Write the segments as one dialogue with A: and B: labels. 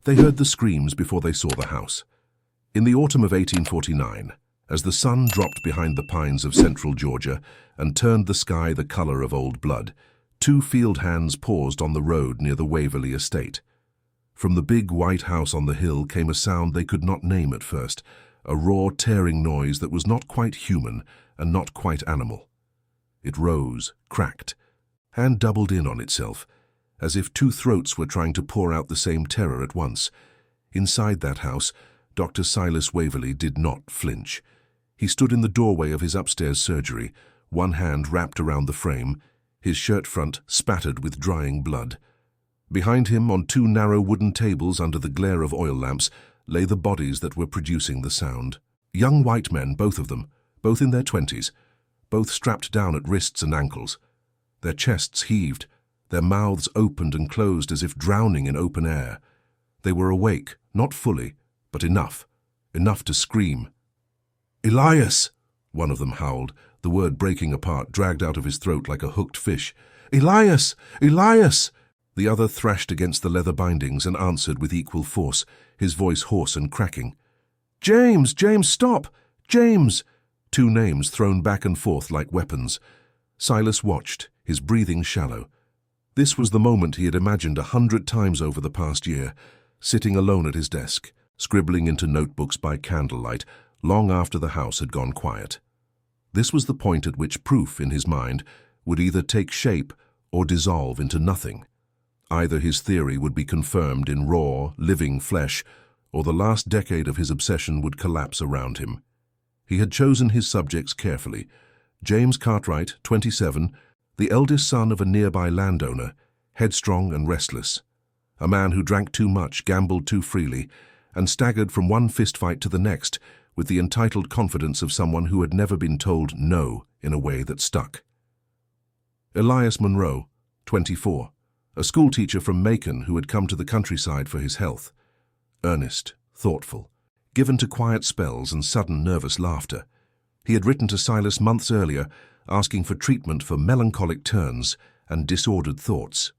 A: They heard the screams before they saw the house. In the autumn of 1849, as the sun dropped behind the pines of central Georgia and turned the sky the color of old blood, two field hands paused on the road near the Waverley estate. From the big white house on the hill came a sound they could not name at first, a raw, tearing noise that was not quite human and not quite animal. It rose, cracked, and doubled in on itself, as if two throats were trying to pour out the same terror at once. Inside that house, Dr. Silas Waverley did not flinch. He stood in the doorway of his upstairs surgery, one hand wrapped around the frame, his shirt front spattered with drying blood. Behind him, on two narrow wooden tables under the glare of oil lamps, lay the bodies that were producing the sound. Young white men, both of them, both in their 20s, both strapped down at wrists and ankles. Their chests heaved, their mouths opened and closed as if drowning in open air. They were awake, not fully, but enough to scream. "Elias!" one of them howled, the word breaking apart, dragged out of his throat like a hooked fish. "Elias! Elias!" The other thrashed against the leather bindings and answered with equal force, his voice hoarse and cracking. "James! James, stop! James!" Two names thrown back and forth like weapons. Silas watched, his breathing shallow. This was the moment he had imagined 100 times over the past year, sitting alone at his desk, scribbling into notebooks by candlelight, long after the house had gone quiet. This was the point at which proof, in his mind, would either take shape or dissolve into nothing. Either his theory would be confirmed in raw, living flesh, or the last decade of his obsession would collapse around him. He had chosen his subjects carefully. James Cartwright, 27, the eldest son of a nearby landowner, headstrong and restless. A man who drank too much, gambled too freely, and staggered from one fistfight to the next with the entitled confidence of someone who had never been told no in a way that stuck. Elias Monroe, 24, a schoolteacher from Macon who had come to the countryside for his health. Earnest, thoughtful, given to quiet spells and sudden nervous laughter. He had written to Silas months earlier, asking for treatment for melancholic turns and disordered thoughts.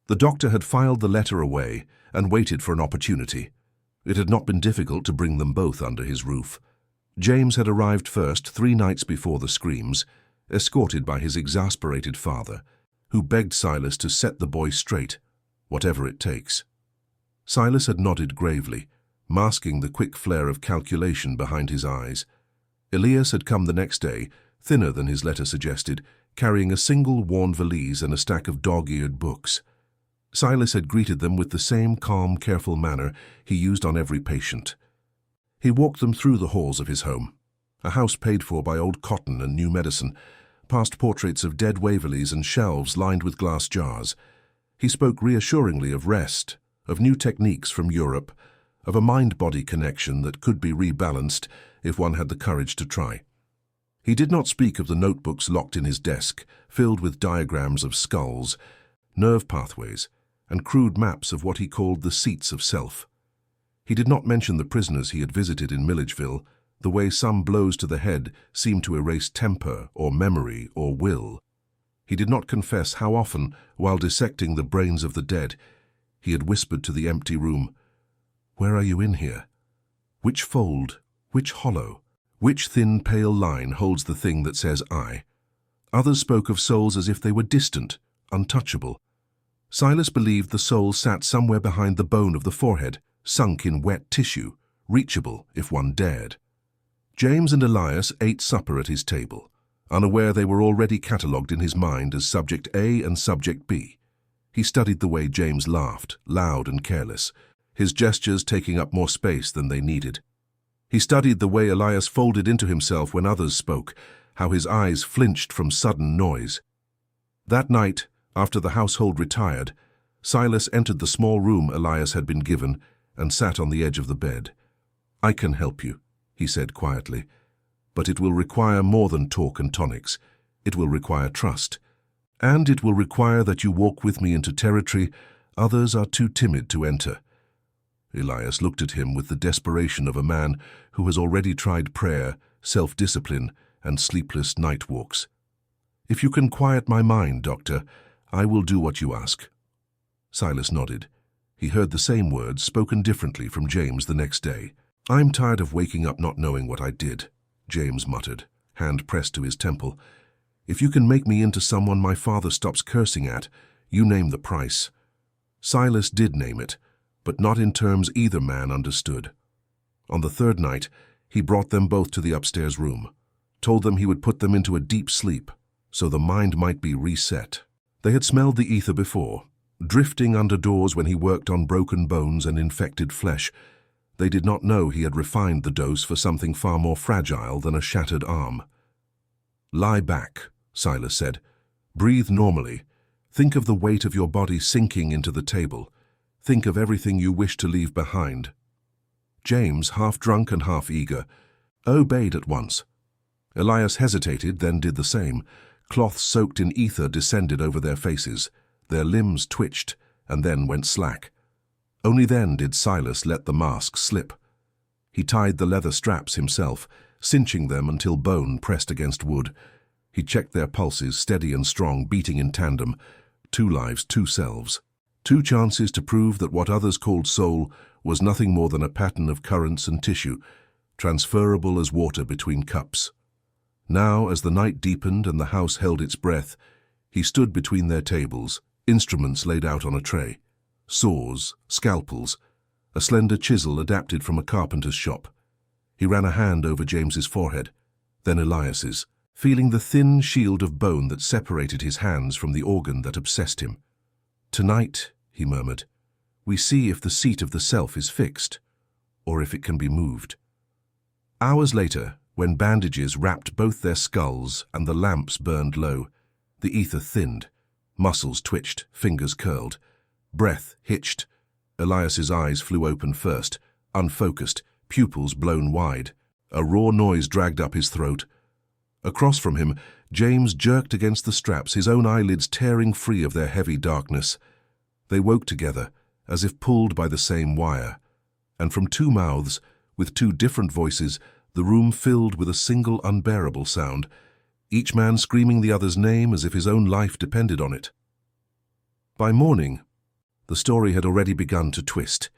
A: The doctor had filed the letter away and waited for an opportunity. It had not been difficult to bring them both under his roof. James had arrived first 3 nights before the screams, escorted by his exasperated father, who begged Silas to set the boy straight, whatever it takes. Silas had nodded gravely, masking the quick flare of calculation behind his eyes. Elias had come the next day, thinner than his letter suggested, carrying a single worn valise and a stack of dog-eared books. Silas had greeted them with the same calm, careful manner he used on every patient. He walked them through the halls of his home, a house paid for by old cotton and new medicine, past portraits of dead Waverleys and shelves lined with glass jars. He spoke reassuringly of rest, of new techniques from Europe, of a mind-body connection that could be rebalanced if one had the courage to try. He did not speak of the notebooks locked in his desk, filled with diagrams of skulls, nerve pathways, and crude maps of what he called the seats of self. He did not mention the prisoners he had visited in Milledgeville, the way some blows to the head seemed to erase temper or memory or will. He did not confess how often, while dissecting the brains of the dead, he had whispered to the empty room, "Where are you in here? Which fold, which hollow, which thin pale line holds the thing that says I?" Others spoke of souls as if they were distant, untouchable. Silas believed the soul sat somewhere behind the bone of the forehead, sunk in wet tissue, reachable if one dared. James and Elias ate supper at his table, unaware they were already catalogued in his mind as Subject A and Subject B. He studied the way James laughed, loud and careless, his gestures taking up more space than they needed. He studied the way Elias folded into himself when others spoke, how his eyes flinched from sudden noise. That night, after the household retired, Silas entered the small room Elias had been given and sat on the edge of the bed. "I can help you," he said quietly, "but it will require more than talk and tonics. It will require trust. And it will require that you walk with me into territory others are too timid to enter." Elias looked at him with the desperation of a man who has already tried prayer, self-discipline, and sleepless night walks. "If you can quiet my mind, Doctor, I will do what you ask." Silas nodded. He heard the same words spoken differently from James the next day. "I'm tired of waking up not knowing what I did," James muttered, hand pressed to his temple. "If you can make me into someone my father stops cursing at, you name the price." Silas did name it, but not in terms either man understood. On the third night, he brought them both to the upstairs room, told them he would put them into a deep sleep, so the mind might be reset. They had smelled the ether before, drifting under doors when he worked on broken bones and infected flesh. They did not know he had refined the dose for something far more fragile than a shattered arm. "Lie back," Silas said. "Breathe normally. Think of the weight of your body sinking into the table. Think of everything you wish to leave behind." James, half drunk and half eager, obeyed at once. Elias hesitated, then did the same. Cloth soaked in ether descended over their faces. Their limbs twitched, and then went slack. Only then did Silas let the mask slip. He tied the leather straps himself, cinching them until bone pressed against wood. He checked their pulses, steady and strong, beating in tandem. 2 lives, 2 selves. 2 chances to prove that what others called soul was nothing more than a pattern of currents and tissue, transferable as water between cups. Now, as the night deepened and the house held its breath, he stood between their tables, instruments laid out on a tray. Saws, scalpels, a slender chisel adapted from a carpenter's shop. He ran a hand over James's forehead, then Elias's, feeling the thin shield of bone that separated his hands from the organ that obsessed him. "Tonight," he murmured, "we see if the seat of the self is fixed, or if it can be moved." Hours later, when bandages wrapped both their skulls and the lamps burned low, the ether thinned, muscles twitched, fingers curled, breath hitched. Elias's eyes flew open first, unfocused, pupils blown wide. A raw noise dragged up his throat. Across from him, James jerked against the straps, his own eyelids tearing free of their heavy darkness. They woke together, as if pulled by the same wire, and from 2 mouths, with 2 different voices, the room filled with a single unbearable sound, each man screaming the other's name as if his own life depended on it. By morning, the story had already begun to twist.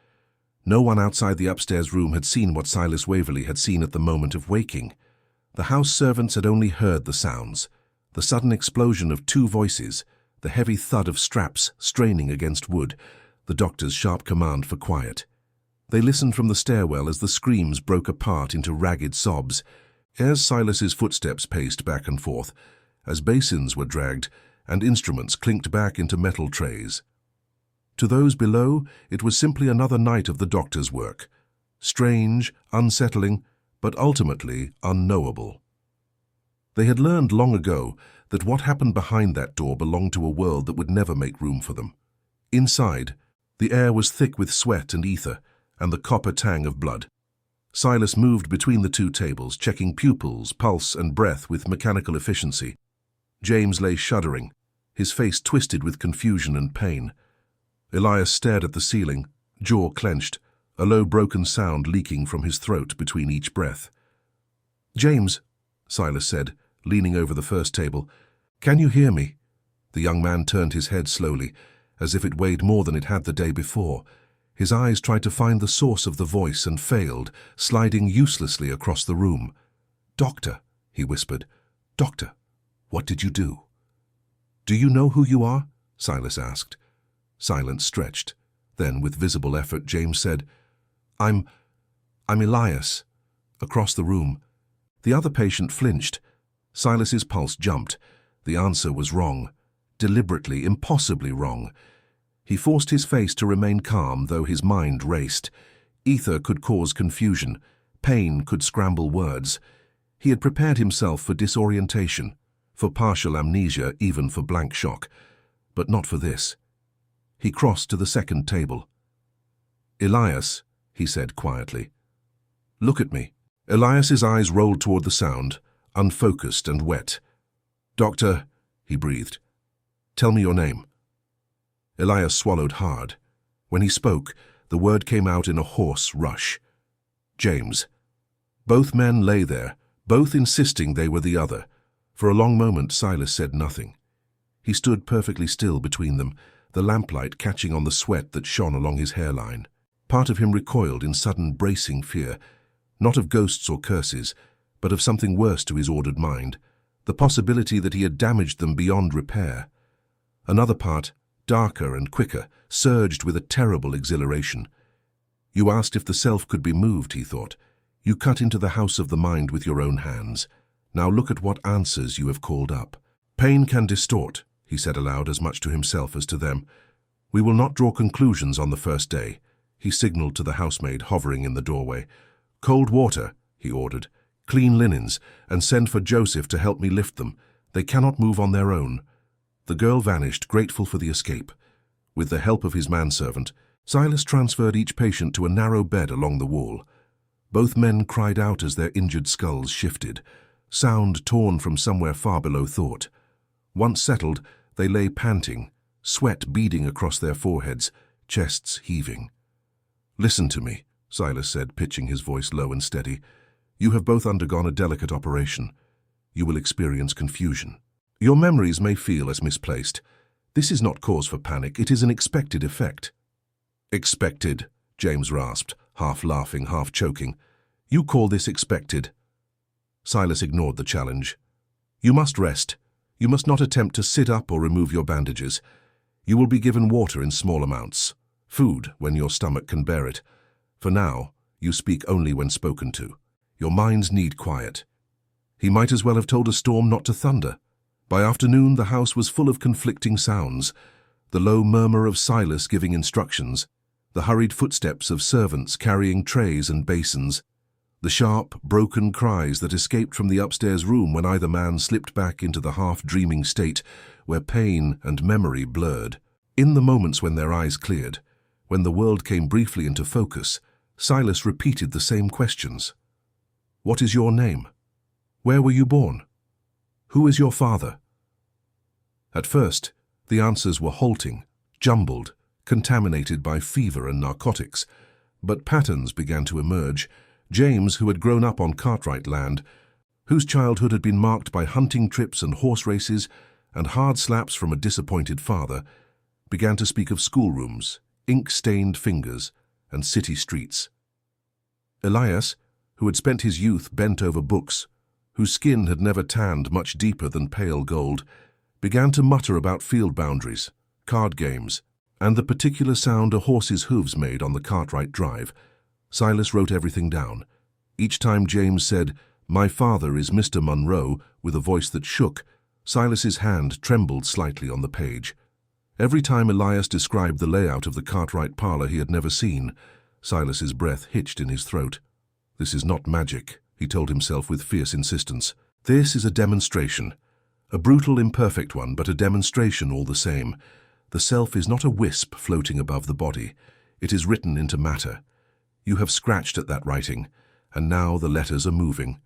A: No one outside the upstairs room had seen what Silas Waverley had seen at the moment of waking. The house servants had only heard the sounds, the sudden explosion of 2 voices, the heavy thud of straps straining against wood, the doctor's sharp command for quiet. They listened from the stairwell as the screams broke apart into ragged sobs, as Silas's footsteps paced back and forth, as basins were dragged and instruments clinked back into metal trays. To those below, it was simply another night of the doctor's work. Strange, unsettling, but ultimately unknowable. They had learned long ago that what happened behind that door belonged to a world that would never make room for them. Inside, the air was thick with sweat and ether, and the copper tang of blood. Silas moved between the 2 tables, checking pupils, pulse, and breath with mechanical efficiency. James lay shuddering, his face twisted with confusion and pain. Elias stared at the ceiling, jaw clenched, a low broken sound leaking from his throat between each breath. "James," Silas said, leaning over the first table, "can you hear me?" The young man turned his head slowly, as if it weighed more than it had the day before. His eyes tried to find the source of the voice and failed, sliding uselessly across the room. "Doctor," he whispered, "Doctor, what did you do?" "Do you know who you are?" Silas asked. Silence stretched. Then, with visible effort, James said, I'm Elias." Across the room, the other patient flinched. Silas's pulse jumped. The answer was wrong. Deliberately, impossibly wrong. He forced his face to remain calm, though his mind raced. Ether could cause confusion. Pain could scramble words. He had prepared himself for disorientation, for partial amnesia, even for blank shock. But not for this. He crossed to the second table. "Elias," he said quietly. "Look at me." Elias's eyes rolled toward the sound, unfocused and wet. "Doctor," he breathed, "tell me your name." Elias swallowed hard. When he spoke, the word came out in a hoarse rush. "James." Both men lay there, both insisting they were the other. For a long moment, Silas said nothing. He stood perfectly still between them, the lamplight catching on the sweat that shone along his hairline. Part of him recoiled in sudden bracing fear, not of ghosts or curses, but of something worse to his ordered mind, the possibility that he had damaged them beyond repair. Another part, darker and quicker, surged with a terrible exhilaration. You asked if the self could be moved, he thought. You cut into the house of the mind with your own hands. Now look at what answers you have called up. Pain can distort, he said aloud, as much to himself as to them. We will not draw conclusions on the first day. He signaled to the housemaid hovering in the doorway. Cold water, he ordered. Clean linens, and send for Joseph to help me lift them. They cannot move on their own. The girl vanished, grateful for the escape. With the help of his manservant, Silas transferred each patient to a narrow bed along the wall. Both men cried out as their injured skulls shifted, sound torn from somewhere far below thought. Once settled, they lay panting, sweat beading across their foreheads, chests heaving. Listen to me, Silas said, pitching his voice low and steady. You have both undergone a delicate operation. You will experience confusion. Your memories may feel as misplaced. This is not cause for panic. It is an expected effect. Expected, James rasped, half laughing, half choking. You call this expected? Silas ignored the challenge. You must rest. You must not attempt to sit up or remove your bandages. You will be given water in small amounts. Food when your stomach can bear it. For now, you speak only when spoken to. Your minds need quiet. He might as well have told a storm not to thunder. By afternoon, the house was full of conflicting sounds. The low murmur of Silas giving instructions, the hurried footsteps of servants carrying trays and basins, the sharp, broken cries that escaped from the upstairs room when either man slipped back into the half-dreaming state where pain and memory blurred. In the moments when their eyes cleared, when the world came briefly into focus, Silas repeated the same questions. What is your name? Where were you born? Who is your father? At first, the answers were halting, jumbled, contaminated by fever and narcotics, but patterns began to emerge. James, who had grown up on Cartwright land, whose childhood had been marked by hunting trips and horse races and hard slaps from a disappointed father, began to speak of schoolrooms, ink-stained fingers, and city streets. Elias, who had spent his youth bent over books, whose skin had never tanned much deeper than pale gold, began to mutter about field boundaries, card games, and the particular sound a horse's hooves made on the Cartwright drive. Silas wrote everything down. Each time James said, "My father is Mr. Munro," with a voice that shook, Silas's hand trembled slightly on the page. Every time Elias described the layout of the Cartwright parlor he had never seen, Silas's breath hitched in his throat. This is not magic, he told himself with fierce insistence. This is a demonstration. A brutal, imperfect one, but a demonstration all the same. The self is not a wisp floating above the body. It is written into matter. You have scratched at that writing, and now the letters are moving.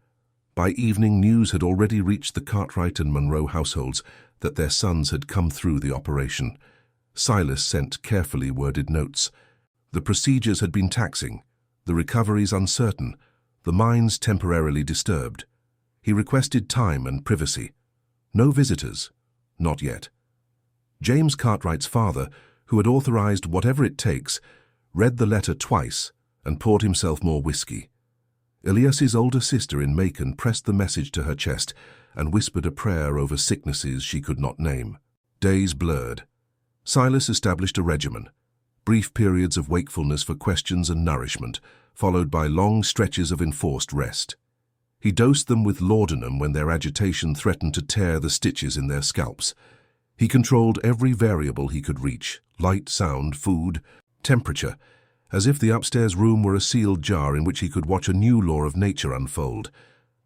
A: By evening, news had already reached the Cartwright and Munro households that their sons had come through the operation. Silas sent carefully worded notes. The procedures had been taxing, the recoveries uncertain, the minds temporarily disturbed. He requested time and privacy. No visitors. Not yet. James Cartwright's father, who had authorized whatever it takes, read the letter twice and poured himself more whiskey. Elias's older sister in Macon pressed the message to her chest and whispered a prayer over sicknesses she could not name. Days blurred. Silas established a regimen. Brief periods of wakefulness for questions and nourishment, followed by long stretches of enforced rest. He dosed them with laudanum when their agitation threatened to tear the stitches in their scalps. He controlled every variable he could reach, light, sound, food, temperature, as if the upstairs room were a sealed jar in which he could watch a new law of nature unfold.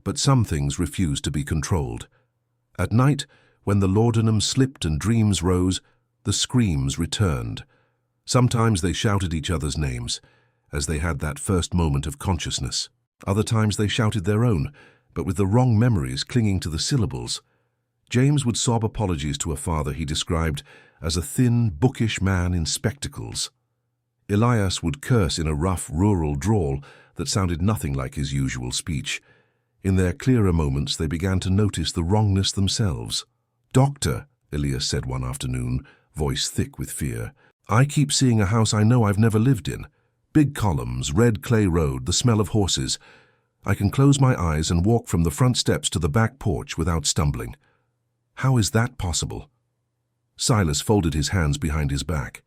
A: But some things refused to be controlled. At night, when the laudanum slipped and dreams rose, the screams returned. Sometimes they shouted each other's names, as they had that first moment of consciousness. Other times they shouted their own, but with the wrong memories clinging to the syllables. James would sob apologies to a father he described as a thin, bookish man in spectacles. Elias would curse in a rough, rural drawl that sounded nothing like his usual speech. In their clearer moments, they began to notice the wrongness themselves. "Doctor," Elias said one afternoon, voice thick with fear. "I keep seeing a house I know I've never lived in. Big columns, red clay road, the smell of horses. I can close my eyes and walk from the front steps to the back porch without stumbling. How is that possible?" Silas folded his hands behind his back.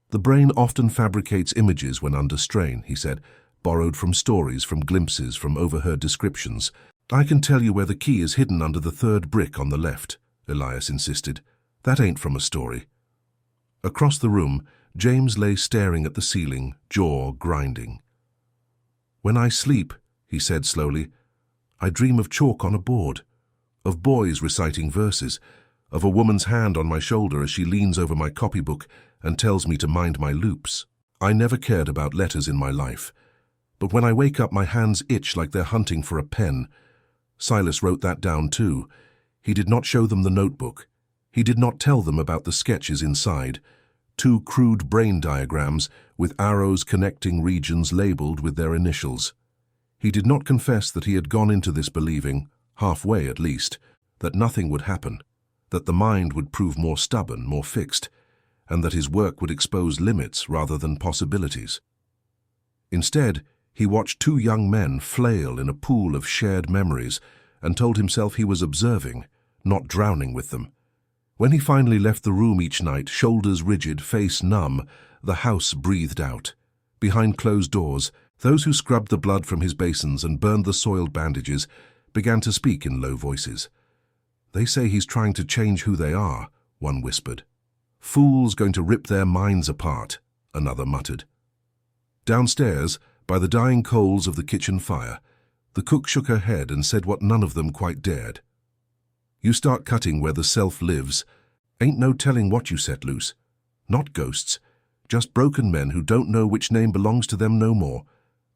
A: "The brain often fabricates images when under strain," he said, "borrowed from stories, from glimpses, from overheard descriptions. I can tell you where the key is hidden under the third brick on the left," Elias insisted. "That ain't from a story." Across the room, James lay staring at the ceiling, jaw grinding. "When I sleep," he said slowly, "I dream of chalk on a board, of boys reciting verses, of a woman's hand on my shoulder as she leans over my copybook and tells me to mind my loops. I never cared about letters in my life, but when I wake up my hands itch like they're hunting for a pen." Silas wrote that down too. He did not show them the notebook. He did not tell them about the sketches inside, 2 crude brain diagrams with arrows connecting regions labeled with their initials. He did not confess that he had gone into this believing, halfway at least, that nothing would happen, that the mind would prove more stubborn, more fixed, and that his work would expose limits rather than possibilities. Instead, he watched 2 young men flail in a pool of shared memories and told himself he was observing, not drowning with them. When he finally left the room each night, shoulders rigid, face numb, the house breathed out. Behind closed doors, those who scrubbed the blood from his basins and burned the soiled bandages began to speak in low voices. "They say he's trying to change who they are," one whispered. "Fool's going to rip their minds apart," another muttered. Downstairs, by the dying coals of the kitchen fire, the cook shook her head and said what none of them quite dared. "You start cutting where the self lives. Ain't no telling what you set loose. Not ghosts, just broken men who don't know which name belongs to them no more."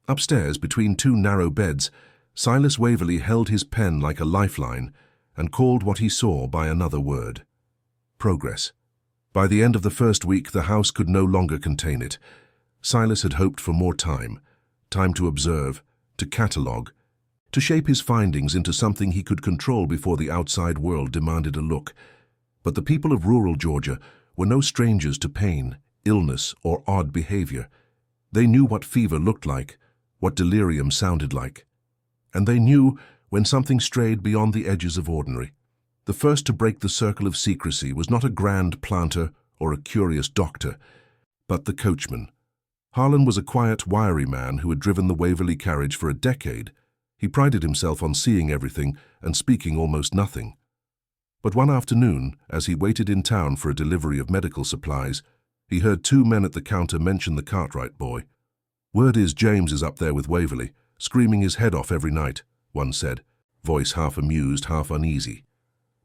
A: Upstairs, between 2 narrow beds, Silas Waverley held his pen like a lifeline and called what he saw by another word: progress. By the end of the first week, the house could no longer contain it. Silas had hoped for more time to observe, to catalogue, to shape his findings into something he could control before the outside world demanded a look. But the people of rural Georgia were no strangers to pain, illness, or odd behavior. They knew what fever looked like, what delirium sounded like. And they knew when something strayed beyond the edges of ordinary. The first to break the circle of secrecy was not a grand planter or a curious doctor, but the coachman. Harlan was a quiet, wiry man who had driven the Waverley carriage for a decade. He prided himself on seeing everything and speaking almost nothing. But one afternoon, as he waited in town for a delivery of medical supplies, he heard 2 men at the counter mention the Cartwright boy. "Word is James is up there with Waverley, screaming his head off every night," one said, voice half amused, half uneasy.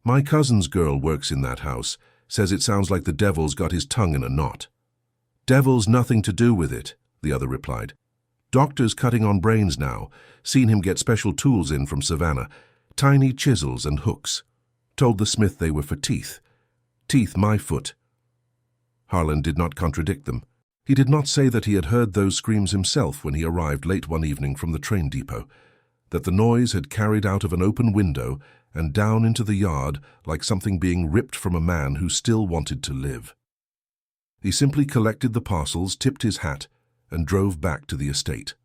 A: "My cousin's girl works in that house, says it sounds like the devil's got his tongue in a knot." "Devil's nothing to do with it," the other replied. "Doctor's cutting on brains now, seen him get special tools in from Savannah, tiny chisels and hooks. Told the smith they were for teeth. Teeth my foot." Harlan did not contradict them. He did not say that he had heard those screams himself when he arrived late one evening from the train depot, that the noise had carried out of an open window and down into the yard like something being ripped from a man who still wanted to live. He simply collected the parcels, tipped his hat, and drove back to the estate.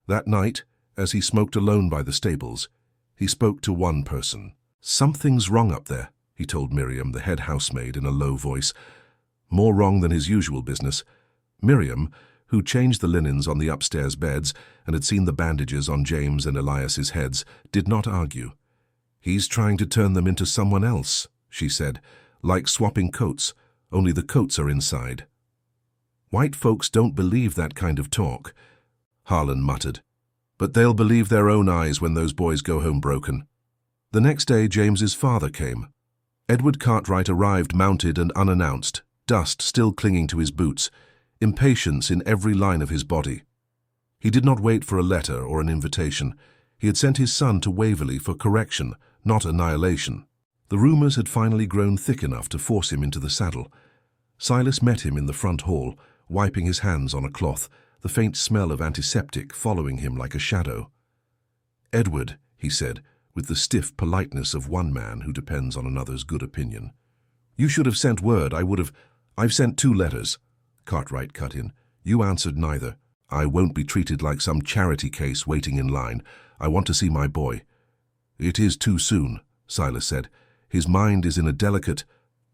A: That night, as he smoked alone by the stables, he spoke to one person. "Something's wrong up there," he told Miriam, the head housemaid, in a low voice. More wrong than his usual business. Miriam, who changed the linens on the upstairs beds and had seen the bandages on James and Elias's heads, did not argue. "He's trying to turn them into someone else," she said, "like swapping coats, only the coats are inside." "White folks don't believe that kind of talk," Harlan muttered. "But they'll believe their own eyes when those boys go home broken." The next day, James's father came. Edward Cartwright arrived mounted and unannounced, dust still clinging to his boots, impatience in every line of his body. He did not wait for a letter or an invitation. He had sent his son to Waverley for correction, not annihilation. The rumours had finally grown thick enough to force him into the saddle. Silas met him in the front hall, wiping his hands on a cloth, the faint smell of antiseptic following him like a shadow. "Edward," he said, with the stiff politeness of one man who depends on another's good opinion, You should have sent word. I've sent 2 letters. Cartwright cut in. You answered neither. I won't be treated like some charity case waiting in line. I want to see my boy. It is too soon, Silas said. His mind is in a delicate...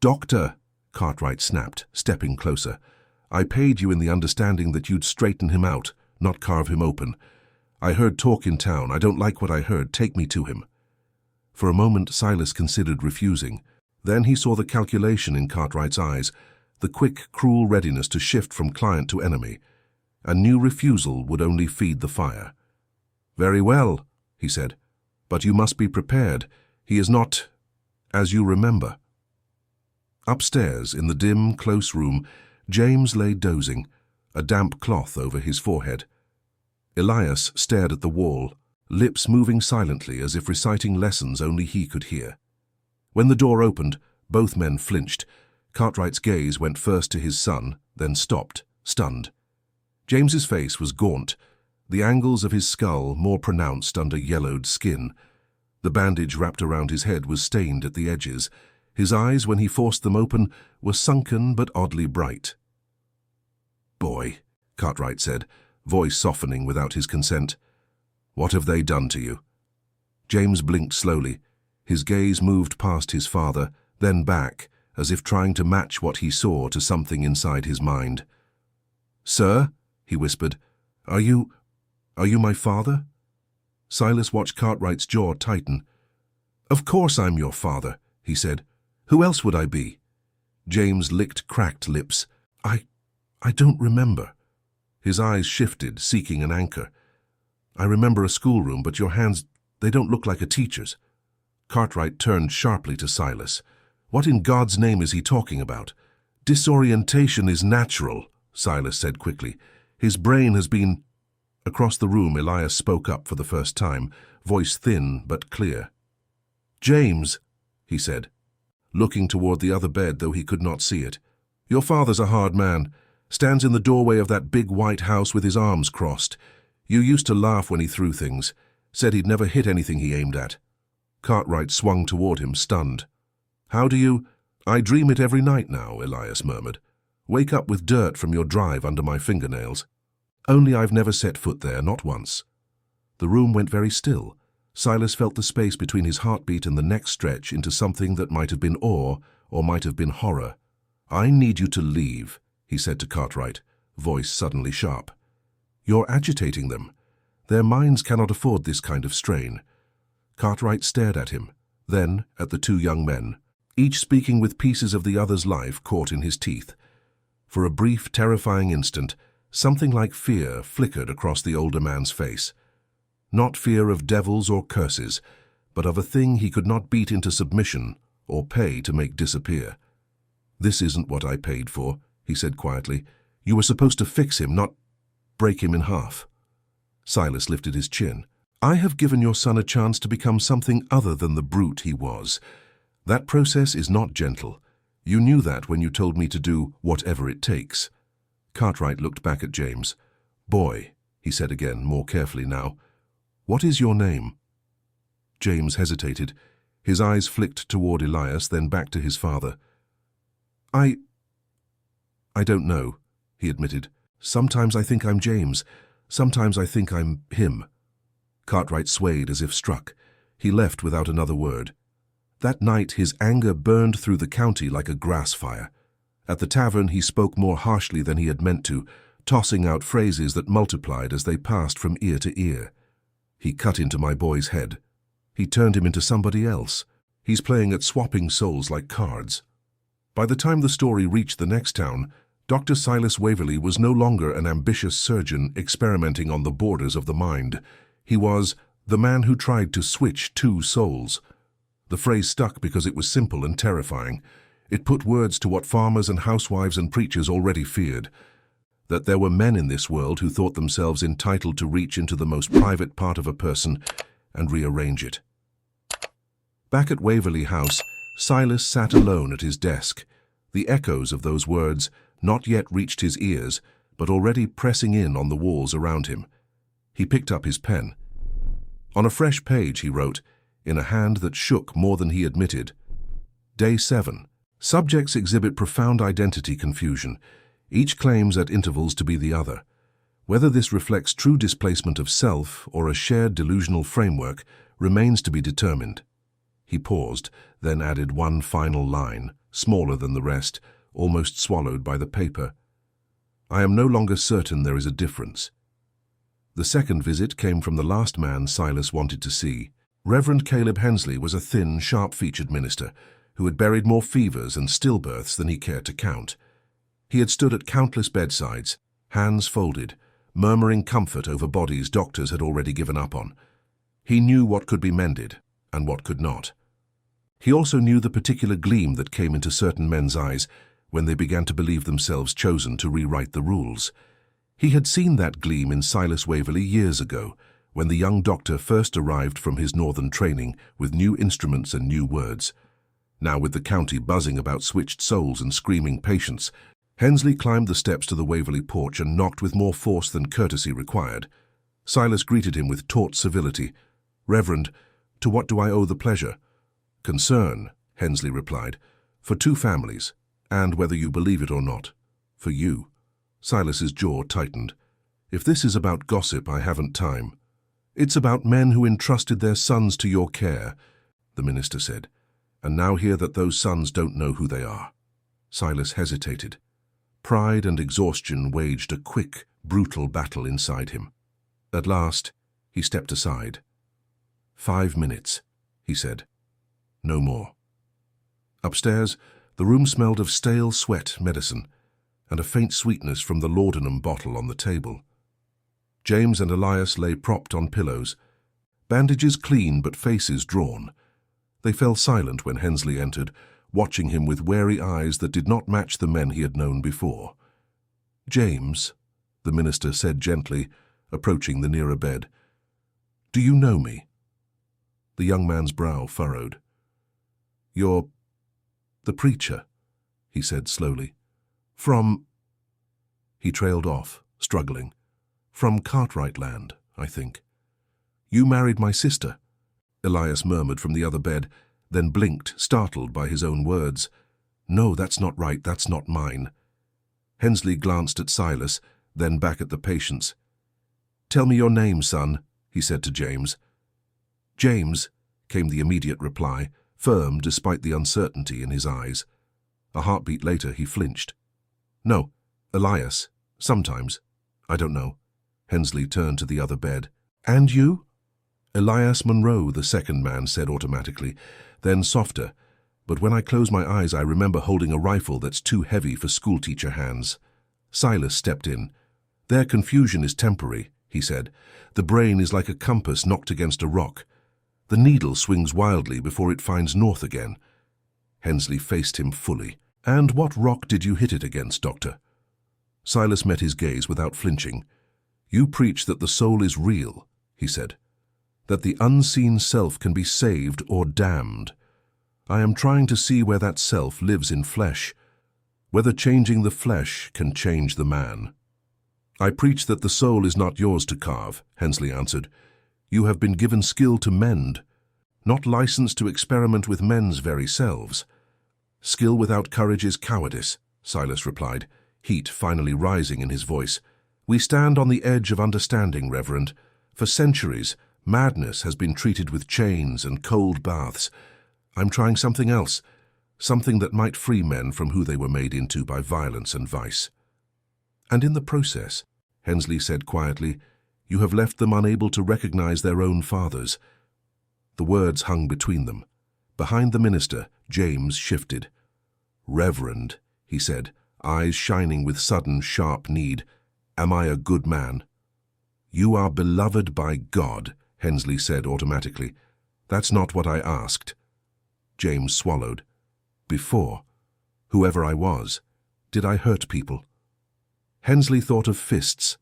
A: Doctor, Cartwright snapped, stepping closer. I paid you in the understanding that you'd straighten him out, not carve him open. I heard talk in town. I don't like what I heard. Take me to him. For a moment, Silas considered refusing. Then he saw the calculation in Cartwright's eyes, the quick, cruel readiness to shift from client to enemy. A new refusal would only feed the fire. Very well, he said, but you must be prepared. He is not, as you remember. Upstairs, in the dim, close room, James lay dozing, a damp cloth over his forehead. Elias stared at the wall, lips moving silently as if reciting lessons only he could hear. When the door opened, both men flinched. Cartwright's gaze went first to his son, then stopped, stunned. James's face was gaunt, the angles of his skull more pronounced under yellowed skin. The bandage wrapped around his head was stained at the edges. His eyes, when he forced them open, were sunken but oddly bright. Boy, Cartwright said, voice softening without his consent. What have they done to you? James blinked slowly. His gaze moved past his father, then back, as if trying to match what he saw to something inside his mind. Sir, he whispered, are you my father? Silas watched Cartwright's jaw tighten. Of course I'm your father, he said. Who else would I be? James licked cracked lips. I don't remember. His eyes shifted, seeking an anchor. I remember a schoolroom, but your hands, they don't look like a teacher's. Cartwright turned sharply to Silas. What in God's name is he talking about? Disorientation is natural, Silas said quickly. His brain has been... Across the room, Elias spoke up for the first time, voice thin but clear. James, he said, looking toward the other bed, though he could not see it. Your father's a hard man. Stands in the doorway of that big white house with his arms crossed. You used to laugh when he threw things. Said he'd never hit anything he aimed at. Cartwright swung toward him, stunned. How do you... I dream it every night now, Elias murmured. Wake up with dirt from your drive under my fingernails. Only I've never set foot there, not once. The room went very still. Silas felt the space between his heartbeat and the next stretch into something that might have been awe or might have been horror. I need you to leave, he said to Cartwright, voice suddenly sharp. You're agitating them. Their minds cannot afford this kind of strain. Cartwright stared at him, then at the 2 young men, each speaking with pieces of the other's life caught in his teeth. For a brief, terrifying instant, something like fear flickered across the older man's face. Not fear of devils or curses, but of a thing he could not beat into submission or pay to make disappear. This isn't what I paid for, he said quietly. You were supposed to fix him, not break him in half. Silas lifted his chin. I have given your son a chance to become something other than the brute he was. That process is not gentle. You knew that when you told me to do whatever it takes. Cartwright looked back at James. Boy, he said again, more carefully now. What is your name? James hesitated. His eyes flicked toward Elias, then back to his father. I don't know, he admitted. Sometimes I think I'm James. Sometimes I think I'm him. Cartwright swayed as if struck. He left without another word. That night his anger burned through the county like a grass fire. At the tavern he spoke more harshly than he had meant to, tossing out phrases that multiplied as they passed from ear to ear. He cut into my boy's head. He turned him into somebody else. He's playing at swapping souls like cards. By the time the story reached the next town, Dr. Silas Waverley was no longer an ambitious surgeon experimenting on the borders of the mind. He was the man who tried to switch 2 souls. The phrase stuck because it was simple and terrifying. It put words to what farmers and housewives and preachers already feared, that there were men in this world who thought themselves entitled to reach into the most private part of a person and rearrange it. Back at Waverley House, Silas sat alone at his desk. The echoes of those words not yet reached his ears, but already pressing in on the walls around him. He picked up his pen. On a fresh page he wrote, in a hand that shook more than he admitted, Day 7, Subjects exhibit profound identity confusion. Each claims at intervals to be the other. Whether this reflects true displacement of self or a shared delusional framework remains to be determined. He paused, then added one final line, smaller than the rest, almost swallowed by the paper. I am no longer certain there is a difference. The second visit came from the last man Silas wanted to see. Reverend Caleb Hensley was a thin, sharp-featured minister who had buried more fevers and stillbirths than he cared to count. He had stood at countless bedsides, hands folded, murmuring comfort over bodies doctors had already given up on. He knew what could be mended and what could not. He also knew the particular gleam that came into certain men's eyes when they began to believe themselves chosen to rewrite the rules. He had seen that gleam in Silas Waverley years ago, when the young doctor first arrived from his northern training with new instruments and new words. Now, with the county buzzing about switched souls and screaming patients, Hensley climbed the steps to the Waverley porch and knocked with more force than courtesy required. Silas greeted him with taut civility. "Reverend, to what do I owe the pleasure?" "Concern," Hensley replied, "for two families, and whether you believe it or not, for you." Silas's jaw tightened. "If this is about gossip, I haven't time." "It's about men who entrusted their sons to your care," the minister said, "and now hear that those sons don't know who they are." Silas hesitated. Pride and exhaustion waged a quick, brutal battle inside him. At last, he stepped aside. "5 minutes," he said. "No more." Upstairs, the room smelled of stale sweat medicine and a faint sweetness from the laudanum bottle on the table. James and Elias lay propped on pillows, bandages clean but faces drawn. They fell silent when Hensley entered, watching him with wary eyes that did not match the men he had known before. "James," the minister said gently, approaching the nearer bed, "do you know me?" The young man's brow furrowed. "You're the preacher," he said slowly. "From—" He trailed off, struggling. "From Cartwright Land, I think." "You married my sister," Elias murmured from the other bed, then blinked, startled by his own words. "No, that's not right, that's not mine." Hensley glanced at Silas, then back at the patients. "Tell me your name, son," he said to James. "James," came the immediate reply, firm despite the uncertainty in his eyes. A heartbeat later, he flinched. "No, Elias, sometimes. I don't know." Hensley turned to the other bed. "And you?" "Elias Monroe," the second man said automatically, then softer. "But when I close my eyes, I remember holding a rifle that's too heavy for schoolteacher hands." Silas stepped in. "Their confusion is temporary," he said. "The brain is like a compass knocked against a rock. The needle swings wildly before it finds north again." Hensley faced him fully. "And what rock did you hit it against, Doctor?" Silas met his gaze without flinching. "You preach that the soul is real," he said. "That the unseen self can be saved or damned. I am trying to see where that self lives in flesh, whether changing the flesh can change the man." "I preach that the soul is not yours to carve," Hensley answered. "You have been given skill to mend, not license to experiment with men's very selves." "Skill without courage is cowardice," Silas replied, heat finally rising in his voice. "We stand on the edge of understanding, Reverend. For centuries, madness has been treated with chains and cold baths. I'm trying something else, something that might free men from who they were made into by violence and vice." "And in the process," Hensley said quietly, "you have left them unable to recognize their own fathers." The words hung between them. Behind the minister, James shifted. "Reverend," he said, eyes shining with sudden, sharp need, "am I a good man?" "You are beloved by God," Hensley said automatically. "That's not what I asked." James swallowed. "Before, whoever I was, did I hurt people?" Hensley thought of fists,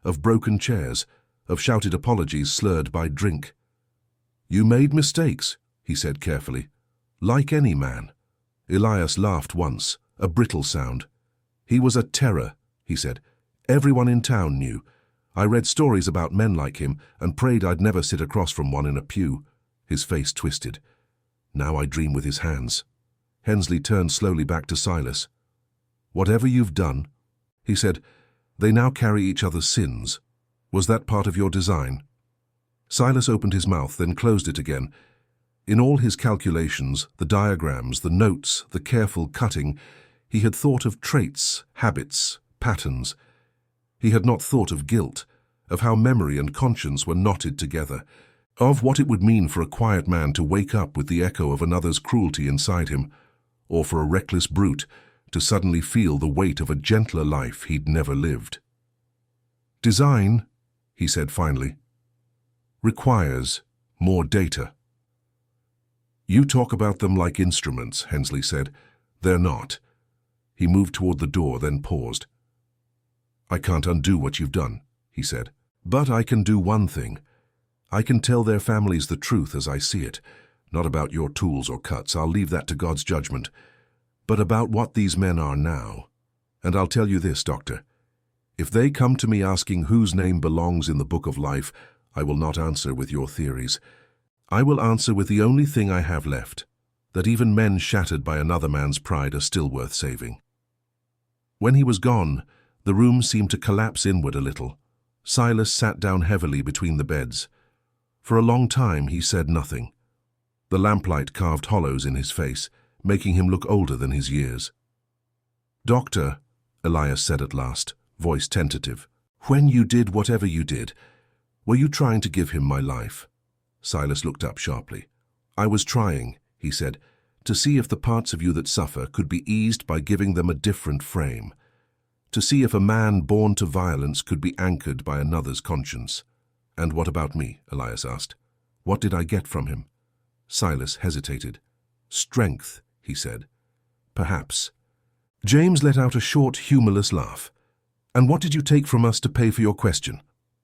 A: of broken chairs, of shouted apologies slurred by drink. "You made mistakes," he said carefully, "like any man." Elias laughed once, a brittle sound. "He was a terror," he said. "Everyone in town knew. I read stories about men like him and prayed I'd never sit across from one in a pew." His face twisted. "Now I dream with his hands." Hensley turned slowly back to Silas. "Whatever you've done," he said, "they now carry each other's sins. Was that part of your design?" Silas opened his mouth, then closed it again. In all his calculations, the diagrams, the notes, the careful cutting, he had thought of traits, habits, patterns. He had not thought of guilt, of how memory and conscience were knotted together, of what it would mean for a quiet man to wake up with the echo of another's cruelty inside him, or for a reckless brute to suddenly feel the weight of a gentler life he'd never lived. "Design," he said finally, "requires more data." "You talk about them like instruments," Hensley said. "They're not." He moved toward the door, then paused. "I can't undo what you've done," he said. "But I can do one thing. I can tell their families the truth as I see it, not about your tools or cuts. I'll leave that to God's judgment, but about what these men are now. And I'll tell you this, Doctor. If they come to me asking whose name belongs in the book of life, I will not answer with your theories. I will answer with the only thing I have left, that even men shattered by another man's pride are still worth saving." When he was gone, the room seemed to collapse inward a little. Silas sat down heavily between the beds. For a long time he said nothing. The lamplight carved hollows in his face, making him look older than his years. "Doctor," Elias said at last, voice tentative, "when you did whatever you did, were you trying to give him my life?" Silas looked up sharply. "I was trying," he said, "to see if the parts of you that suffer could be eased by giving them a different frame, to see if a man born to violence could be anchored by another's conscience." "And what about me?" Elias asked. "What did I get from him?" Silas hesitated. "Strength," he said. "Perhaps." James let out a short, humorless laugh. "And what did you take from us to pay for your question?"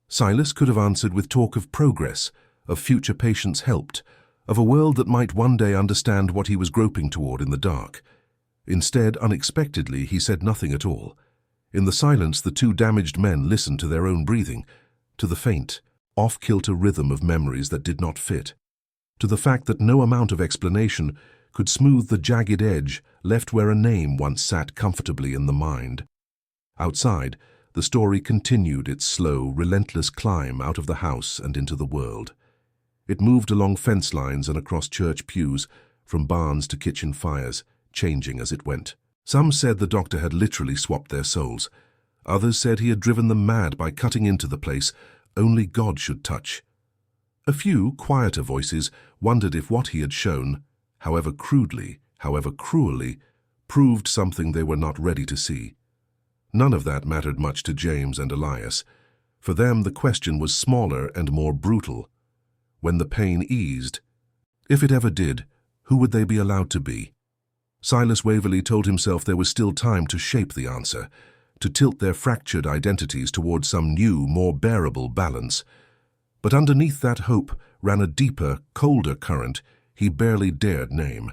A: Silas could have answered with talk of progress, of future patients helped, of a world that might one day understand what he was groping toward in the dark. Instead, unexpectedly, he said nothing at all. In the silence, the two damaged men listened to their own breathing, to the faint, off-kilter rhythm of memories that did not fit, to the fact that no amount of explanation could smooth the jagged edge left where a name once sat comfortably in the mind. Outside, the story continued its slow, relentless climb out of the house and into the world. It moved along fence lines and across church pews, from barns to kitchen fires, changing as it went. Some said the doctor had literally swapped their souls. Others said he had driven them mad by cutting into the place only God should touch. A few, quieter voices wondered if what he had shown, however crudely, however cruelly, proved something they were not ready to see. None of that mattered much to James and Elias. For them, the question was smaller and more brutal. When the pain eased, if it ever did, who would they be allowed to be? Silas Waverley told himself there was still time to shape the answer, to tilt their fractured identities toward some new, more bearable balance. But underneath that hope ran a deeper, colder current he barely dared name.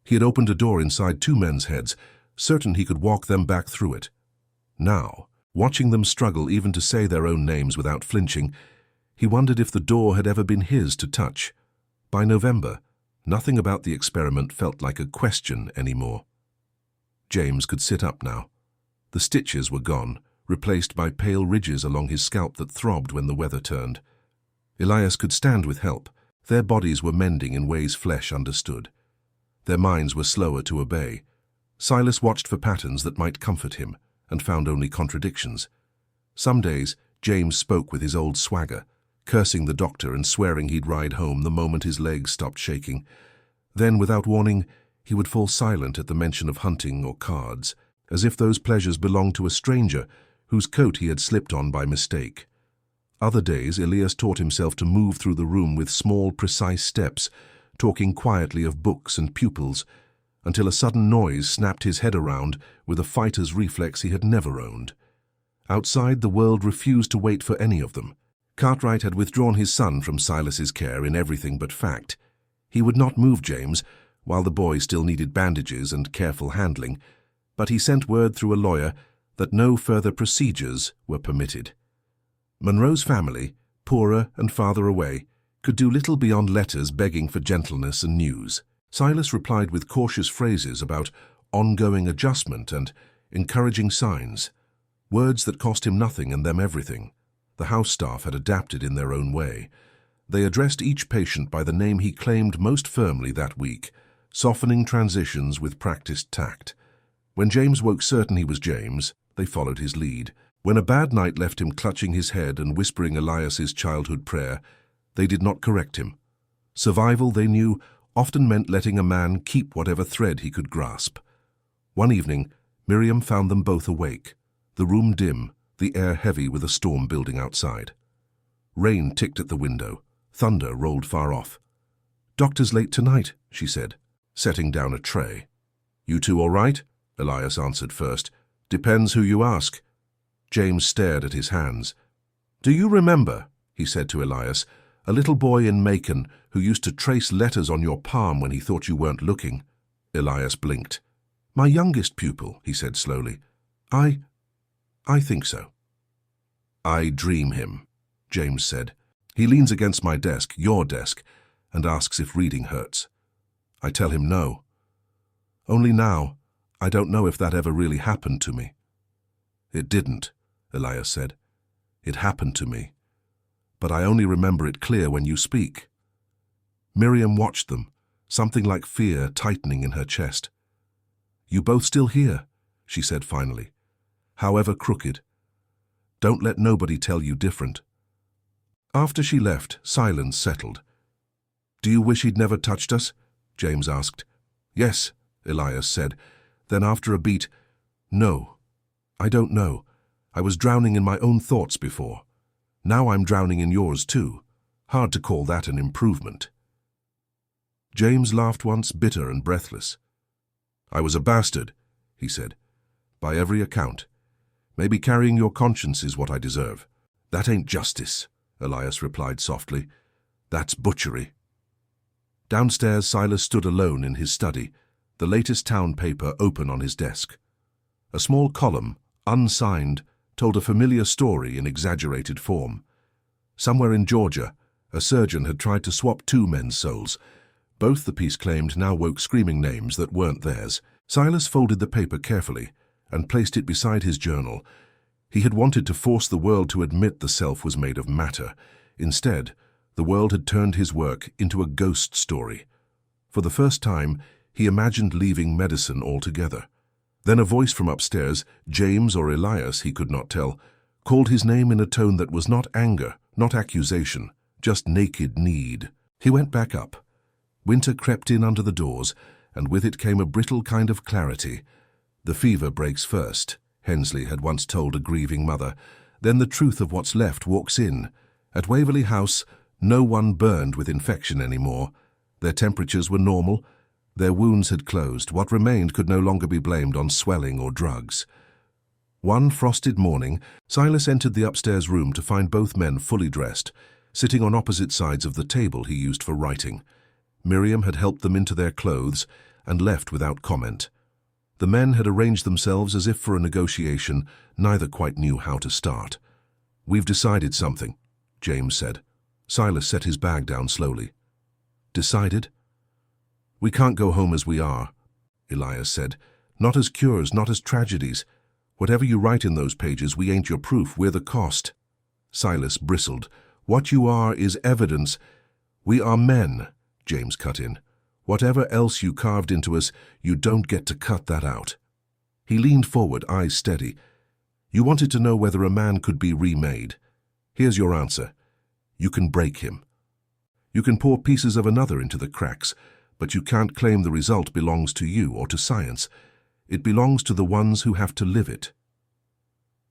A: He had opened a door inside two men's heads, certain he could walk them back through it. Now, watching them struggle even to say their own names without flinching, he wondered if the door had ever been his to touch. By November, nothing about the experiment felt like a question anymore. James could sit up now. The stitches were gone, replaced by pale ridges along his scalp that throbbed when the weather turned. Elias could stand with help. Their bodies were mending in ways flesh understood. Their minds were slower to obey. Silas watched for patterns that might comfort him, and found only contradictions. Some days, James spoke with his old swagger, cursing the doctor and swearing he'd ride home the moment his legs stopped shaking. Then, without warning, he would fall silent at the mention of hunting or cards, as if those pleasures belonged to a stranger whose coat he had slipped on by mistake. Other days, Elias taught himself to move through the room with small, precise steps, talking quietly of books and pupils, until a sudden noise snapped his head around with a fighter's reflex he had never owned. Outside, the world refused to wait for any of them. Cartwright had withdrawn his son from Silas's care in everything but fact. He would not move James, while the boy still needed bandages and careful handling, but he sent word through a lawyer that no further procedures were permitted. Monroe's family, poorer and farther away, could do little beyond letters begging for gentleness and news. Silas replied with cautious phrases about ongoing adjustment and encouraging signs, words that cost him nothing and them everything. The house staff had adapted in their own way. They addressed each patient by the name he claimed most firmly that week, softening transitions with practiced tact. When James woke certain he was James, they followed his lead. When a bad night left him clutching his head and whispering Elias's childhood prayer, they did not correct him. Survival, they knew, often meant letting a man keep whatever thread he could grasp. One evening, Miriam found them both awake, the room dim, the air heavy with a storm building outside. Rain ticked at the window, thunder rolled far off. "Doctor's late tonight," she said, setting down a tray. "You two all right?" Elias answered first. "Depends who you ask." James stared at his hands. "Do you remember," he said to Elias, "a little boy in Macon who used to trace letters on your palm when he thought you weren't looking?" Elias blinked. "My youngest pupil," he said slowly. I think so." "I dream him," James said. "He leans against my desk, your desk, and asks if reading hurts. I tell him no. Only now, I don't know if that ever really happened to me." "It didn't," Elias said. "It happened to me. But I only remember it clear when you speak." Miriam watched them, something like fear tightening in her chest. "You both still here?" she said finally. "However crooked. Don't let nobody tell you different." After she left, silence settled. "Do you wish he'd never touched us?" James asked. "Yes," Elias said. Then after a beat, "No. I don't know. I was drowning in my own thoughts before. Now I'm drowning in yours too. Hard to call that an improvement." James laughed once, bitter and breathless. "I was a bastard," he said. "By every account. Maybe carrying your conscience is what I deserve." "That ain't justice," Elias replied softly. "That's butchery." Downstairs, Silas stood alone in his study, the latest town paper open on his desk. A small column, unsigned, told a familiar story in exaggerated form. Somewhere in Georgia, a surgeon had tried to swap two men's souls. Both, the piece claimed, now woke screaming names that weren't theirs. Silas folded the paper carefully and placed it beside his journal. He had wanted to force the world to admit the self was made of matter. Instead, the world had turned his work into a ghost story. For the first time, he imagined leaving medicine altogether. Then a voice from upstairs, James or Elias, he could not tell, called his name in a tone that was not anger, not accusation, just naked need. He went back up. Winter crept in under the doors, and with it came a brittle kind of clarity. The fever breaks first, Hensley had once told a grieving mother. Then the truth of what's left walks in. At Waverley House, no one burned with infection anymore. Their temperatures were normal. Their wounds had closed. What remained could no longer be blamed on swelling or drugs. One frosted morning, Silas entered the upstairs room to find both men fully dressed, sitting on opposite sides of the table he used for writing. Miriam had helped them into their clothes and left without comment. The men had arranged themselves as if for a negotiation. Neither quite knew how to start. "We've decided something," James said. Silas set his bag down slowly. "Decided?" "We can't go home as we are," Elias said. "Not as cures, not as tragedies. Whatever you write in those pages, we ain't your proof, we're the cost." Silas bristled. "What you are is evidence." "We are men," James cut in. "Whatever else you carved into us, you don't get to cut that out." He leaned forward, eyes steady. "You wanted to know whether a man could be remade. Here's your answer. You can break him. You can pour pieces of another into the cracks, but you can't claim the result belongs to you or to science. It belongs to the ones who have to live it."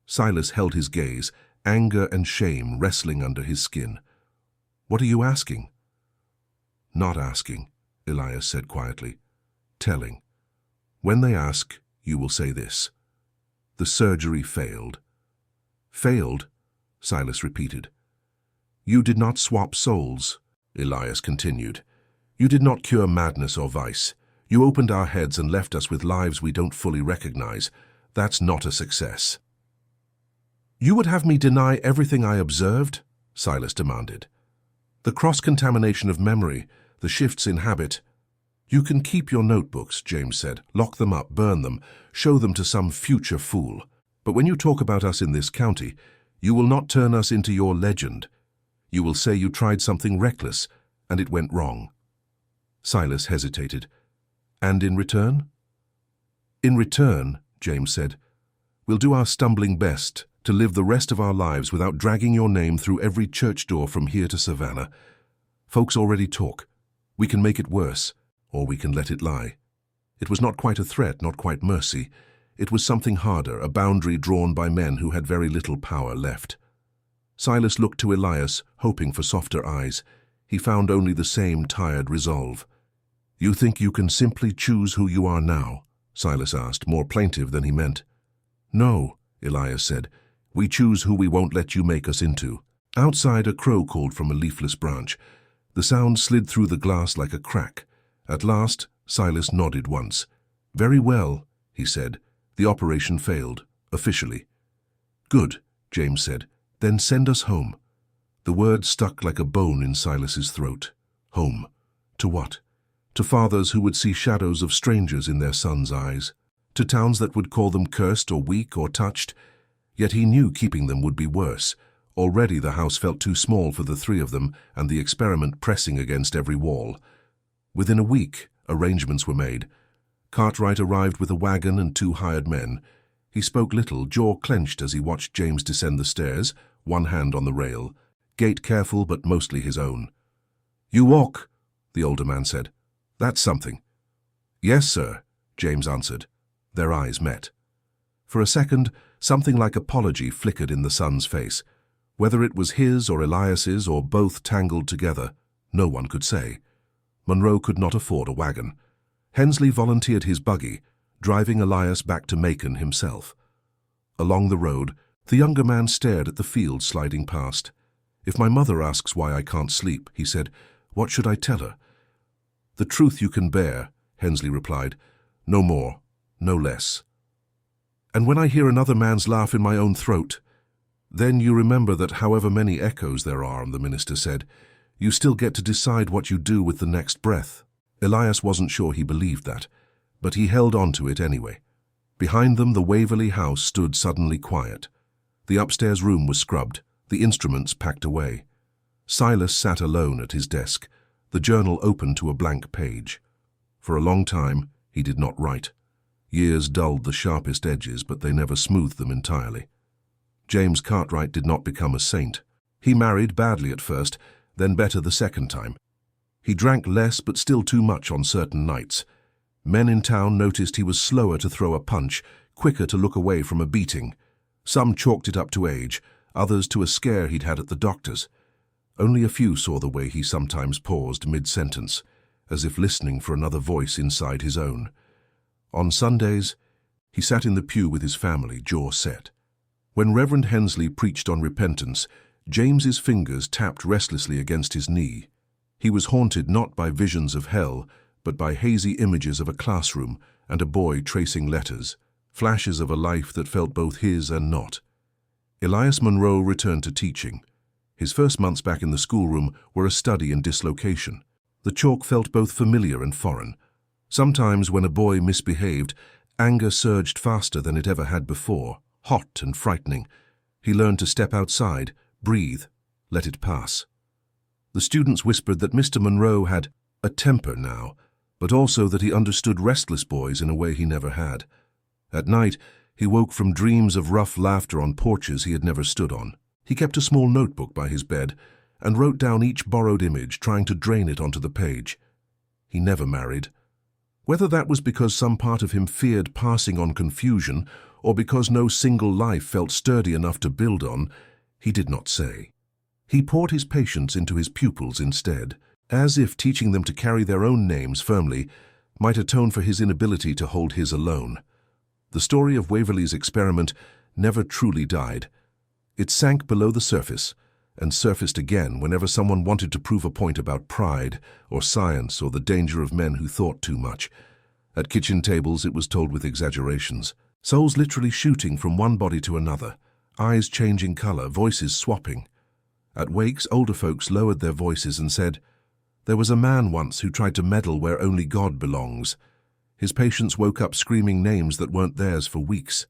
A: Silas held his gaze, anger and shame wrestling under his skin. "What are you asking?" "Not asking," Elias said quietly. "Telling. When they ask, you will say this. The surgery failed." "Failed?" Silas repeated. "You did not swap souls," Elias continued. "You did not cure madness or vice. You opened our heads and left us with lives we don't fully recognize. That's not a success." "You would have me deny everything I observed?" Silas demanded. "The cross-contamination of memory, the shifts in habit. You can keep your notebooks, James said. Lock them up, burn them, show them to some future fool. But when you talk about us in this county, you will not turn us into your legend. You will say you tried something reckless, and it went wrong. Silas hesitated. And in return? In return, James said, we'll do our stumbling best to live the rest of our lives without dragging your name through every church door from here to Savannah. Folks already talk. We can make it worse, or we can let it lie. It was not quite a threat, not quite mercy. It was something harder, a boundary drawn by men who had very little power left. Silas looked to Elias, hoping for softer eyes. He found only the same tired resolve. You think you can simply choose who you are now? Silas asked, more plaintive than he meant. No, Elias said. We choose who we won't let you make us into. Outside, a crow called from a leafless branch. The sound slid through the glass like a crack. At last, Silas nodded once. Very well, he said. The operation failed, officially. Good, James said. Then send us home. The word stuck like a bone in Silas's throat. Home. To what? To fathers who would see shadows of strangers in their sons' eyes. To towns that would call them cursed or weak or touched. Yet he knew keeping them would be worse. Already the house felt too small for the three of them, and the experiment pressing against every wall. Within a week, arrangements were made. Cartwright arrived with a wagon and 2 hired men. He spoke little, jaw clenched as he watched James descend the stairs, one hand on the rail, gait careful but mostly his own. You walk, the older man said. That's something. Yes, sir, James answered. Their eyes met. For a second, something like apology flickered in the son's face. Whether it was his or Elias's or both tangled together, no one could say. Monroe could not afford a wagon. Hensley volunteered his buggy, driving Elias back to Macon himself. Along the road, the younger man stared at the field sliding past. If my mother asks why I can't sleep, he said, what should I tell her? The truth you can bear, Hensley replied. No more, no less. And when I hear another man's laugh in my own throat, then you remember that however many echoes there are, the minister said, you still get to decide what you do with the next breath. Elias wasn't sure he believed that, but he held on to it anyway. Behind them, the Waverley house stood suddenly quiet. The upstairs room was scrubbed, the instruments packed away. Silas sat alone at his desk, the journal open to a blank page. For a long time, he did not write. Years dulled the sharpest edges, but they never smoothed them entirely. James Cartwright did not become a saint. He married badly at first, then better the second time. He drank less but still too much on certain nights. Men in town noticed he was slower to throw a punch, quicker to look away from a beating. Some chalked it up to age, others to a scare he'd had at the doctor's. Only a few saw the way he sometimes paused mid-sentence, as if listening for another voice inside his own. On Sundays, he sat in the pew with his family, jaw set. When Reverend Hensley preached on repentance, James's fingers tapped restlessly against his knee. He was haunted not by visions of hell, but by hazy images of a classroom and a boy tracing letters, flashes of a life that felt both his and not. Elias Monroe returned to teaching. His first months back in the schoolroom were a study in dislocation. The chalk felt both familiar and foreign. Sometimes when a boy misbehaved, anger surged faster than it ever had before, hot and frightening. He learned to step outside, breathe, let it pass. The students whispered that Mr. Monroe had a temper now, but also that he understood restless boys in a way he never had. At night, he woke from dreams of rough laughter on porches he had never stood on. He kept a small notebook by his bed and wrote down each borrowed image, trying to drain it onto the page. He never married. Whether that was because some part of him feared passing on confusion or because no single life felt sturdy enough to build on, he did not say. He poured his patience into his pupils instead, as if teaching them to carry their own names firmly might atone for his inability to hold his alone. The story of Waverley's experiment never truly died. It sank below the surface, and surfaced again whenever someone wanted to prove a point about pride or science or the danger of men who thought too much. At kitchen tables it was told with exaggerations, souls literally shooting from one body to another, eyes changing color, voices swapping. At wakes, older folks lowered their voices and said, There was a man once who tried to meddle where only God belongs. His patients woke up screaming names that weren't theirs for weeks.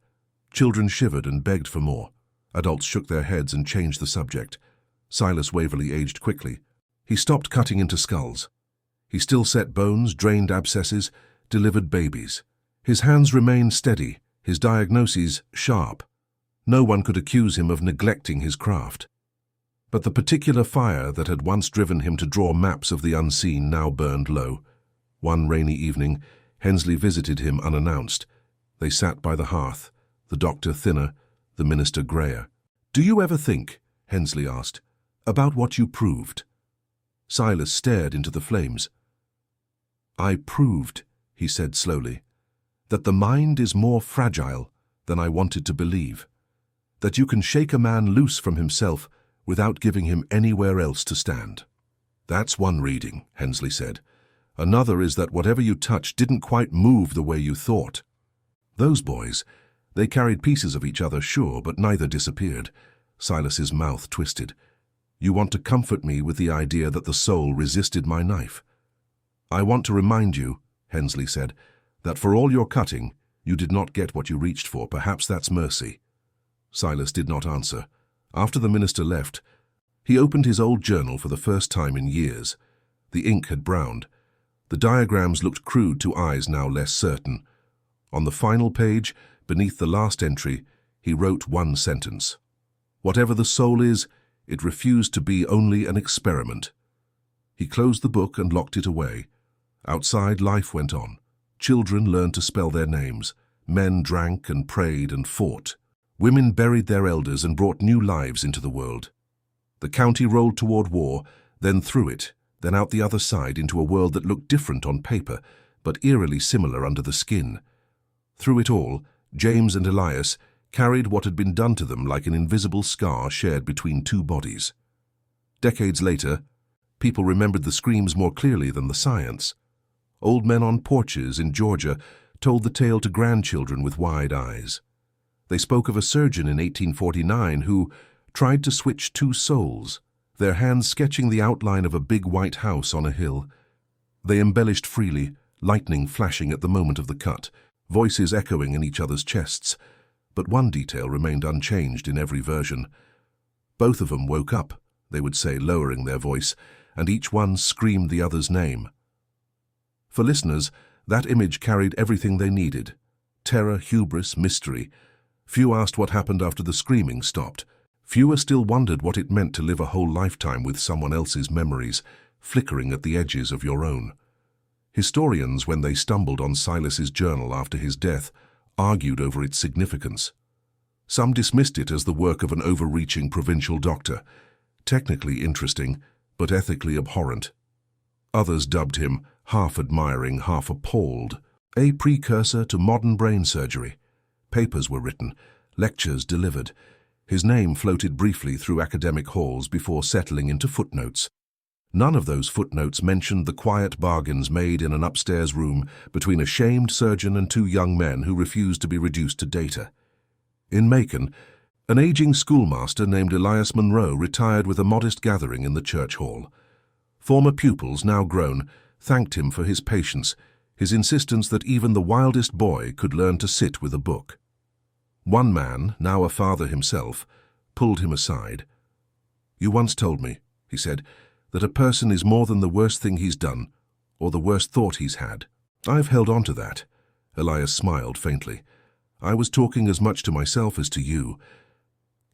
A: Children shivered and begged for more. Adults shook their heads and changed the subject. Silas Waverley aged quickly. He stopped cutting into skulls. He still set bones, drained abscesses, delivered babies. His hands remained steady, his diagnoses sharp. No one could accuse him of neglecting his craft. But the particular fire that had once driven him to draw maps of the unseen now burned low. One rainy evening, Hensley visited him unannounced. They sat by the hearth, the doctor thinner, the minister greyer. "Do you ever think," Hensley asked, "about what you proved?" Silas stared into the flames. "I proved," he said slowly, "that the mind is more fragile than I wanted to believe. That you can shake a man loose from himself without giving him anywhere else to stand." "That's one reading," Hensley said. "Another is that whatever you touched didn't quite move the way you thought. Those boys, they carried pieces of each other, sure, but neither disappeared." Silas's mouth twisted. "You want to comfort me with the idea that the soul resisted my knife." "I want to remind you," Hensley said, "that for all your cutting, you did not get what you reached for. Perhaps that's mercy." Silas did not answer. After the minister left, he opened his old journal for the first time in years. The ink had browned. The diagrams looked crude to eyes now less certain. On the final page, beneath the last entry, he wrote one sentence. "Whatever the soul is, it refused to be only an experiment." He closed the book and locked it away. Outside, life went on. Children learned to spell their names. Men drank and prayed and fought. Women buried their elders and brought new lives into the world. The county rolled toward war, then through it, then out the other side into a world that looked different on paper, but eerily similar under the skin. Through it all, James and Elias carried what had been done to them like an invisible scar shared between two bodies. Decades later, people remembered the screams more clearly than the science. Old men on porches in Georgia told the tale to grandchildren with wide eyes. They spoke of a surgeon in 1849 who tried to switch two souls, their hands sketching the outline of a big white house on a hill. They embellished freely, lightning flashing at the moment of the cut, voices echoing in each other's chests. But one detail remained unchanged in every version. "Both of them woke up," they would say, lowering their voice, and each one screamed the other's name. For listeners, that image carried everything they needed: terror, hubris, mystery. Few asked what happened after the screaming stopped. Fewer still wondered what it meant to live a whole lifetime with someone else's memories, flickering at the edges of your own. Historians, when they stumbled on Silas's journal after his death, argued over its significance. Some dismissed it as the work of an overreaching provincial doctor, technically interesting, but ethically abhorrent. Others dubbed him, half admiring, half appalled, a precursor to modern brain surgery. Papers were written, lectures delivered. His name floated briefly through academic halls before settling into footnotes. None of those footnotes mentioned the quiet bargains made in an upstairs room between a shamed surgeon and two young men who refused to be reduced to data. In Macon, an aging schoolmaster named Elias Monroe retired with a modest gathering in the church hall. Former pupils, now grown, thanked him for his patience, his insistence that even the wildest boy could learn to sit with a book. One man, now a father himself, pulled him aside. "You once told me," he said, "that a person is more than the worst thing he's done, or the worst thought he's had." "I've held on to that." Elias smiled faintly. "I was talking as much to myself as to you."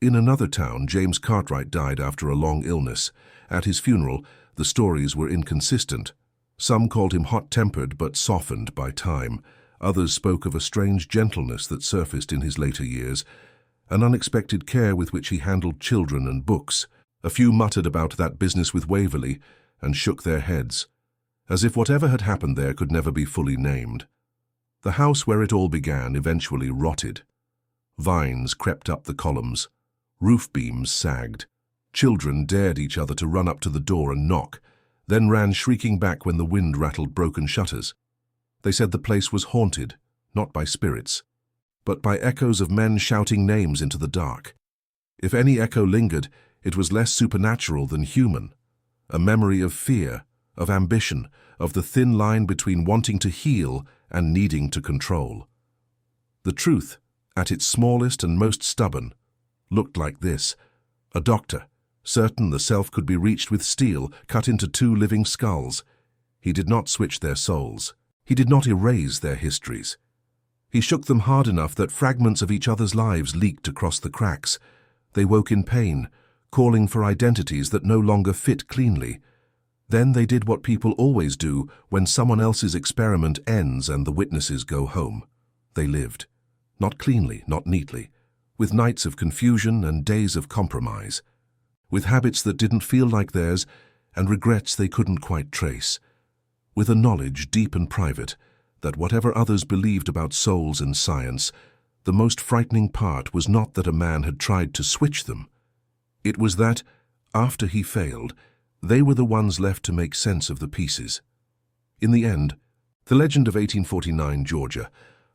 A: In another town, James Cartwright died after a long illness. At his funeral, the stories were inconsistent. Some called him hot-tempered but softened by time. Others spoke of a strange gentleness that surfaced in his later years, an unexpected care with which he handled children and books. A few muttered about that business with Waverley and shook their heads, as if whatever had happened there could never be fully named. The house where it all began eventually rotted. Vines crept up the columns. Roof beams sagged. Children dared each other to run up to the door and knock, then ran shrieking back when the wind rattled broken shutters. They said the place was haunted, not by spirits, but by echoes of men shouting names into the dark. If any echo lingered, it was less supernatural than human, a memory of fear, of ambition, of the thin line between wanting to heal and needing to control. The truth, at its smallest and most stubborn, looked like this. A doctor, certain the self could be reached with steel, cut into two living skulls. He did not switch their souls. He did not erase their histories. He shook them hard enough that fragments of each other's lives leaked across the cracks. They woke in pain, calling for identities that no longer fit cleanly. Then they did what people always do when someone else's experiment ends and the witnesses go home. They lived. Not cleanly, not neatly, with nights of confusion and days of compromise, with habits that didn't feel like theirs and regrets they couldn't quite trace, with a knowledge deep and private that whatever others believed about souls and science, the most frightening part was not that a man had tried to switch them. It was that, after he failed, they were the ones left to make sense of the pieces. In the end, the legend of 1849 Georgia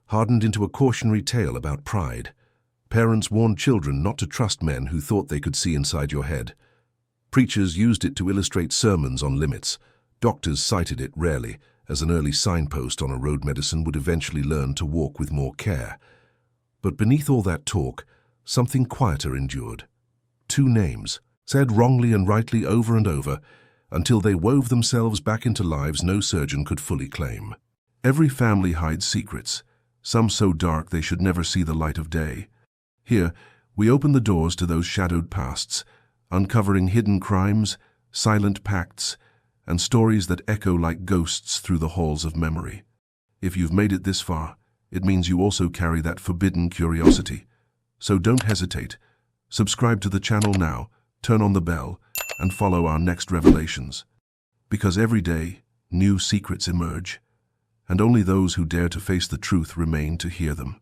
A: hardened into a cautionary tale about pride. Parents warned children not to trust men who thought they could see inside your head. Preachers used it to illustrate sermons on limits. Doctors cited it rarely, as an early signpost on a road medicine would eventually learn to walk with more care. But beneath all that talk, something quieter endured. Two names, said wrongly and rightly over and over, until they wove themselves back into lives no surgeon could fully claim. Every family hides secrets, some so dark they should never see the light of day. Here, we open the doors to those shadowed pasts, uncovering hidden crimes, silent pacts, and stories that echo like ghosts through the halls of memory. If you've made it this far, it means you also carry that forbidden curiosity. So don't hesitate. Subscribe to the channel now, turn on the bell, and follow our next revelations. Because every day, new secrets emerge, and only those who dare to face the truth remain to hear them.